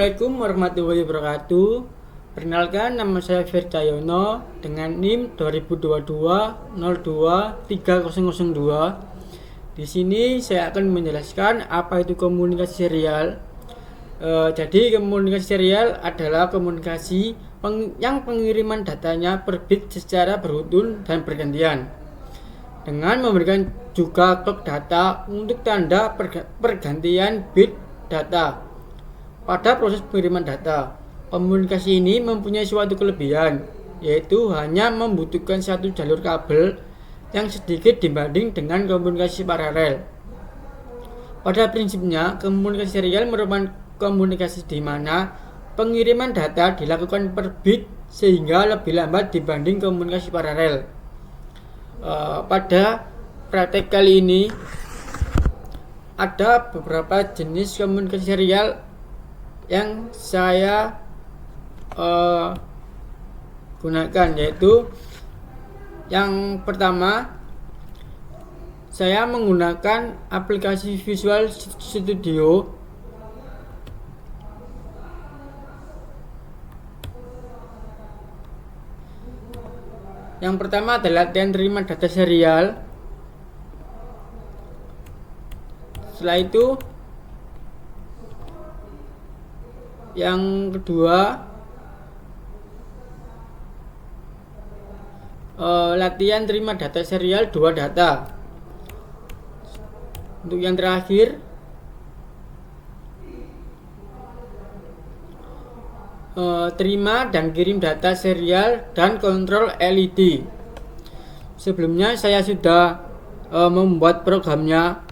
Assalamualaikum warahmatullahi wabarakatuh. Perkenalkan, nama saya Firdayono dengan NIM 2022-02-3002. Di sini saya akan menjelaskan apa itu komunikasi serial. Jadi komunikasi serial adalah komunikasi yang pengiriman datanya per bit secara beruntun dan bergantian, dengan memberikan juga clock data untuk tanda pergantian bit data. Pada proses pengiriman data, komunikasi ini mempunyai suatu kelebihan, yaitu hanya membutuhkan satu jalur kabel yang sedikit dibanding dengan komunikasi paralel. Pada prinsipnya, komunikasi serial merupakan komunikasi di mana pengiriman data dilakukan per bit sehingga lebih lambat dibanding komunikasi paralel. Pada praktek kali ini ada beberapa jenis komunikasi serial yang saya gunakan, yaitu yang pertama, saya menggunakan aplikasi Visual Studio. Yang pertama adalah latihan terima data serial. Setelah itu, yang kedua, latihan terima data serial 2 data. Untuk yang terakhir, terima dan kirim data serial dan kontrol LED. Sebelumnya saya sudah membuat programnya.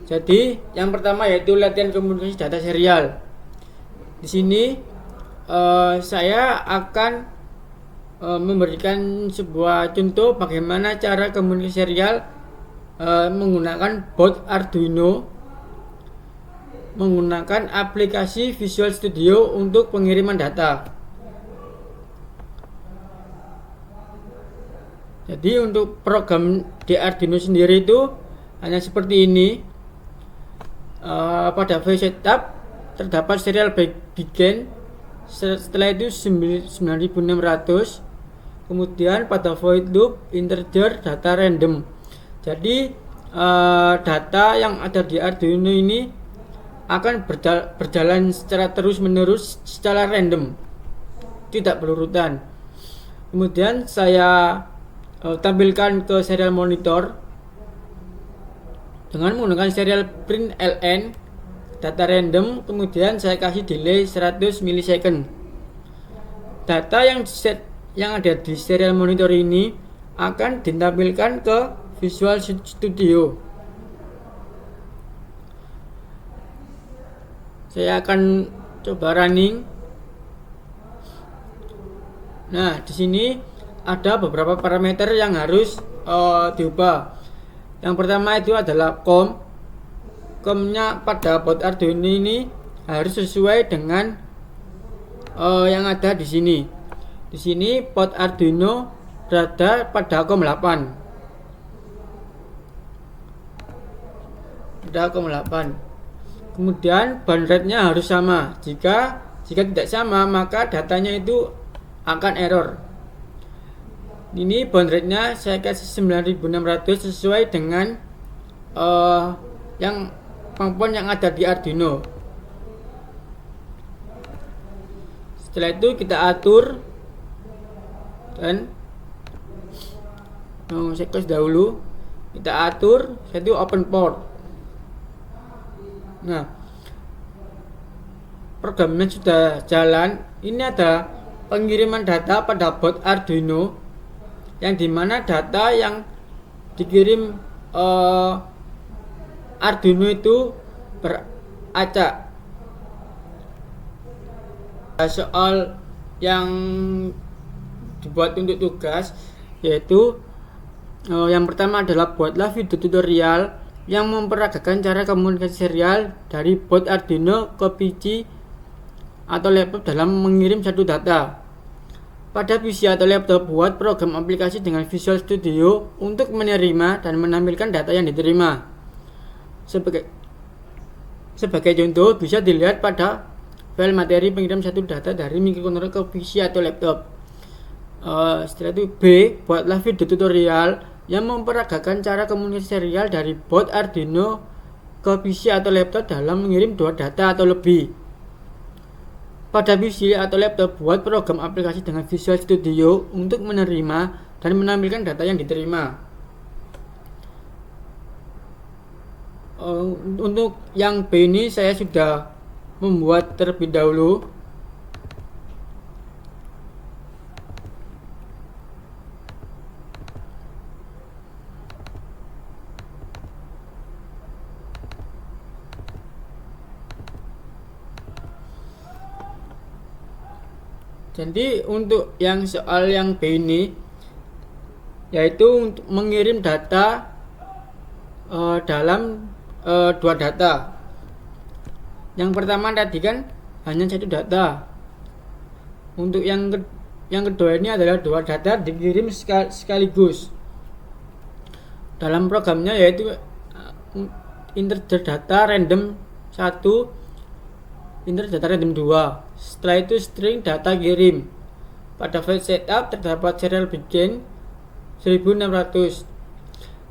Jadi yang pertama yaitu latihan komunikasi data serial. Di sini saya akan memberikan sebuah contoh bagaimana cara komunikasi serial menggunakan board Arduino, menggunakan aplikasi Visual Studio untuk pengiriman data. Jadi untuk program di Arduino sendiri itu hanya seperti ini. Pada file setup terdapat serial begin, setelah itu 9600, kemudian pada void loop integer data random. Jadi data yang ada di Arduino ini akan berjalan secara terus menerus secara random, tidak berurutan. Kemudian saya tampilkan ke serial monitor dengan menggunakan serial print ln data random, kemudian saya kasih delay 100 milisecond. Data yang ada di serial monitor ini akan ditampilkan ke Visual Studio. Saya akan coba running. Nah, di sini ada beberapa parameter yang harus diubah. Yang pertama itu adalah COM-nya pada board Arduino ini harus sesuai dengan yang ada di sini. Di sini board Arduino berada pada COM 8. Pada COM 8. Kemudian baud rate-nya harus sama. Jika tidak sama, maka datanya itu akan error. Ini baud rate-nya saya kasih 9600 sesuai dengan yang kemampuan yang ada di Arduino. Setelah itu kita atur dan saya close dahulu. Kita atur itu open port. Nah, programnya sudah jalan. Ini ada pengiriman data pada board Arduino, yang dimana data yang dikirim Arduino itu beracak. Soal yang dibuat untuk tugas, yaitu yang pertama adalah buatlah video tutorial yang memperagakan cara komunikasi serial dari board Arduino ke PC atau laptop dalam mengirim satu data. Pada PC atau laptop, buat program aplikasi dengan Visual Studio untuk menerima dan menampilkan data yang diterima. Sebagai contoh bisa dilihat pada file materi pengirim satu data dari microcontroller ke PC atau laptop. Setelah itu B, buatlah video tutorial yang memperagakan cara komunikasi serial dari board Arduino ke PC atau laptop dalam mengirim dua data atau lebih. Pada PC atau laptop, buat program aplikasi dengan Visual Studio untuk menerima dan menampilkan data yang diterima. Untuk yang B ini saya sudah membuat terlebih dahulu. Jadi untuk yang soal yang B ini, yaitu untuk mengirim data dalam dua data. Yang pertama tadi kan hanya satu data. Untuk yang kedua ini adalah dua data dikirim sekaligus. Dalam programnya yaitu integer data random 1, integer data random 2. Setelah itu string data kirim. Pada file setup terdapat serial begin 1600.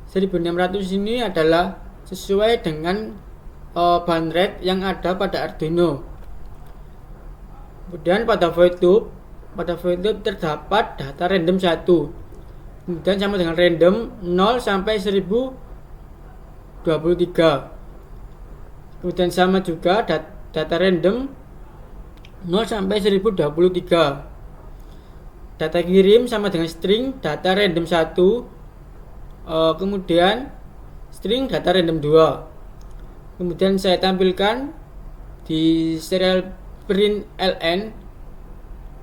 1600 ini adalah sesuai dengan baud rate yang ada pada Arduino. Kemudian pada void loop terdapat data random 1. Kemudian sama dengan random 0 sampai 1023. Kemudian sama juga data random 0 sampai 1023. Data kirim sama dengan string data random 1, kemudian string data random 2. Kemudian saya tampilkan di serial print ln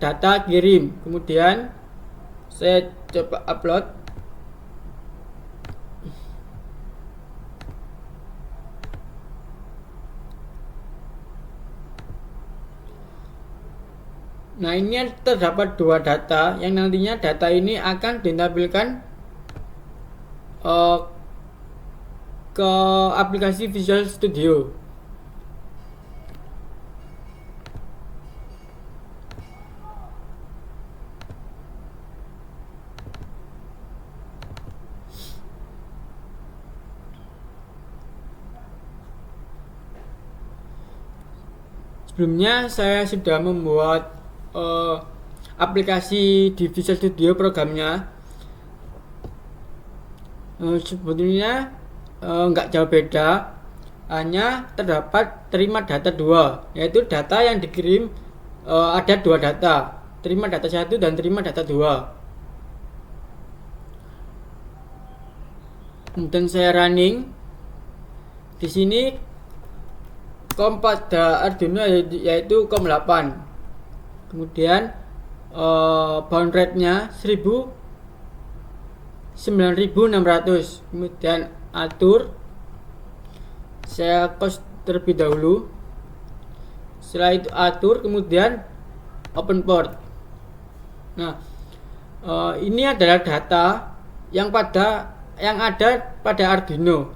data kirim. Kemudian saya coba upload. Nah, ini terdapat dua data yang nantinya data ini akan ditampilkan ke aplikasi Visual Studio. Sebelumnya saya sudah membuat aplikasi di Visual Studio programnya. Sebetulnya nggak jauh beda, hanya terdapat terima data 2, yaitu data yang dikirim ada dua data, terima data 1 dan terima data 2. Kemudian saya running. Di sini COM pada Arduino yaitu COM 8. Kemudian bound rate-nya 9600. Kemudian atur, saya close terlebih dahulu. Setelah itu atur, kemudian open port. Nah, ini adalah data yang ada pada Arduino.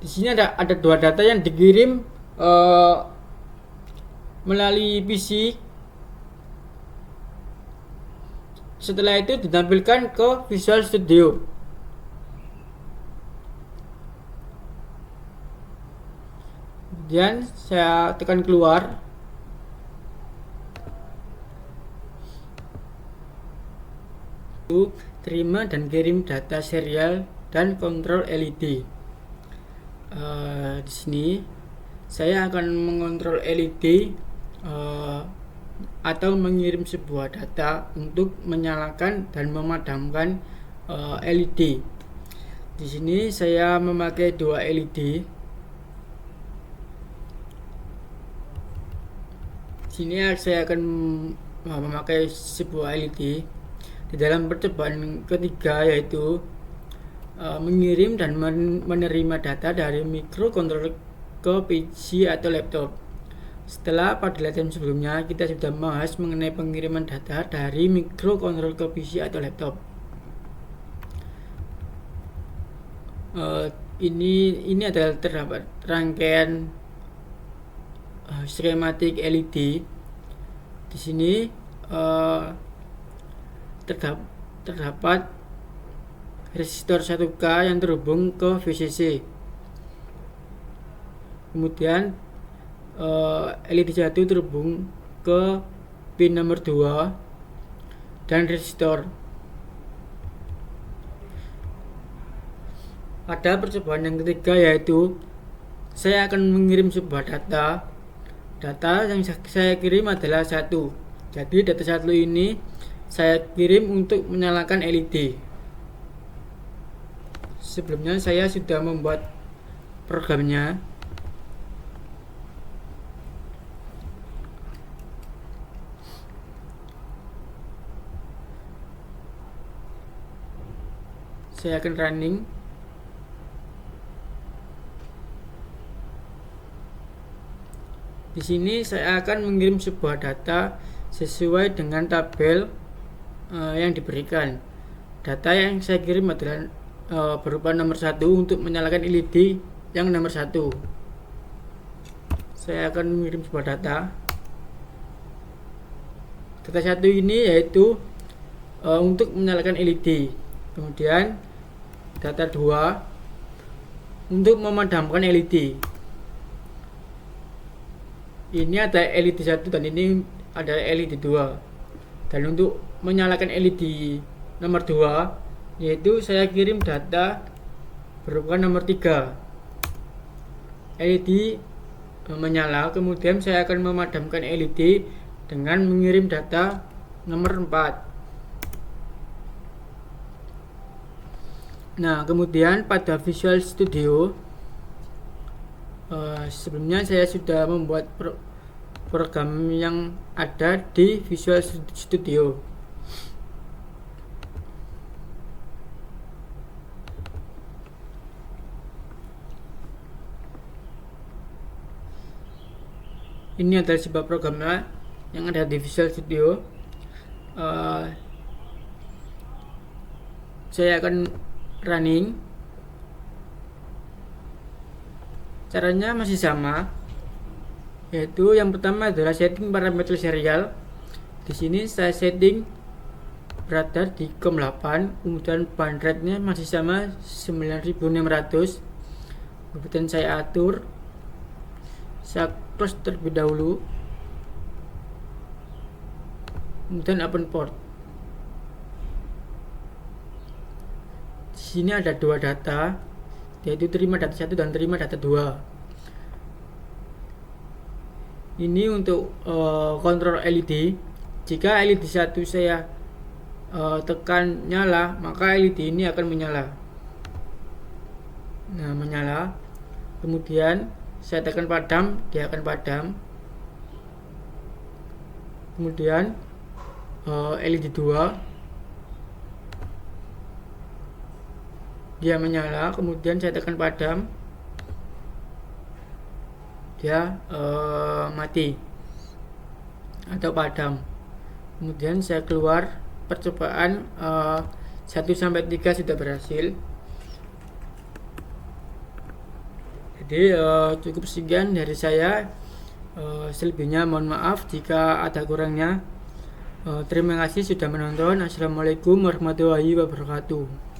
Di sini ada dua data yang dikirim melalui PC. Setelah itu ditampilkan ke Visual Studio. Kemudian saya tekan keluar. Terima dan kirim data serial dan kontrol LED. Di sini saya akan mengontrol LED atau mengirim sebuah data untuk menyalakan dan memadamkan LED. Di sini saya memakai dua LED. Di sini saya akan memakai sebuah LED. Di dalam percobaan ketiga, yaitu mengirim dan menerima data dari microcontroller ke PC atau laptop. Setelah pada latihan sebelumnya kita sudah membahas mengenai pengiriman data dari microcontroller ke PC atau laptop. Ini adalah terdapat rangkaian skematik LED. Di sini terdapat resistor 1K yang terhubung ke VCC. Kemudian LED 1 terhubung ke pin nomor 2 dan resistor. Pada percobaan yang ketiga, yaitu saya akan mengirim sebuah data yang saya kirim adalah 1. Jadi data 1 ini saya kirim untuk menyalakan LED. Sebelumnya saya sudah membuat programnya. Saya akan running. Di sini saya akan mengirim sebuah data sesuai dengan tabel yang diberikan. Data yang saya kirim adalah berupa nomor 1 untuk menyalakan LED yang nomor 1. Saya akan mengirim sebuah data. Data 1 ini yaitu untuk menyalakan LED. Kemudian data 2 untuk memadamkan LED. Ini ada LED 1 dan ini ada LED 2. Dan untuk menyalakan LED nomor 2, yaitu saya kirim data berupa nomor 3. LED menyala, kemudian saya akan memadamkan LED dengan mengirim data nomor 4. Nah, kemudian pada Visual Studio, sebelumnya saya sudah membuat program yang ada di Visual Studio. Ini adalah sebuah programnya yang ada di Visual Studio. Saya akan running. Caranya masih sama, yaitu yang pertama adalah setting parameter serial. Di sini saya setting berada di COM8, kemudian band rate-nya masih sama 9600. Kemudian saya atur, saya close terlebih dahulu, kemudian open port. Di sini ada dua data, yaitu terima data 1 dan terima data 2. Ini untuk kontrol LED. Jika LED 1 saya tekan nyala, maka LED ini akan menyala. Nah, menyala. Kemudian saya tekan padam, dia akan padam. Kemudian LED 2 dia menyala, kemudian saya tekan padam, dia mati atau padam. Kemudian saya keluar. Percobaan 1-3 sudah berhasil. Jadi cukup sekian dari saya. Selebihnya mohon maaf jika ada kurangnya. Terima kasih sudah menonton. Assalamualaikum warahmatullahi wabarakatuh.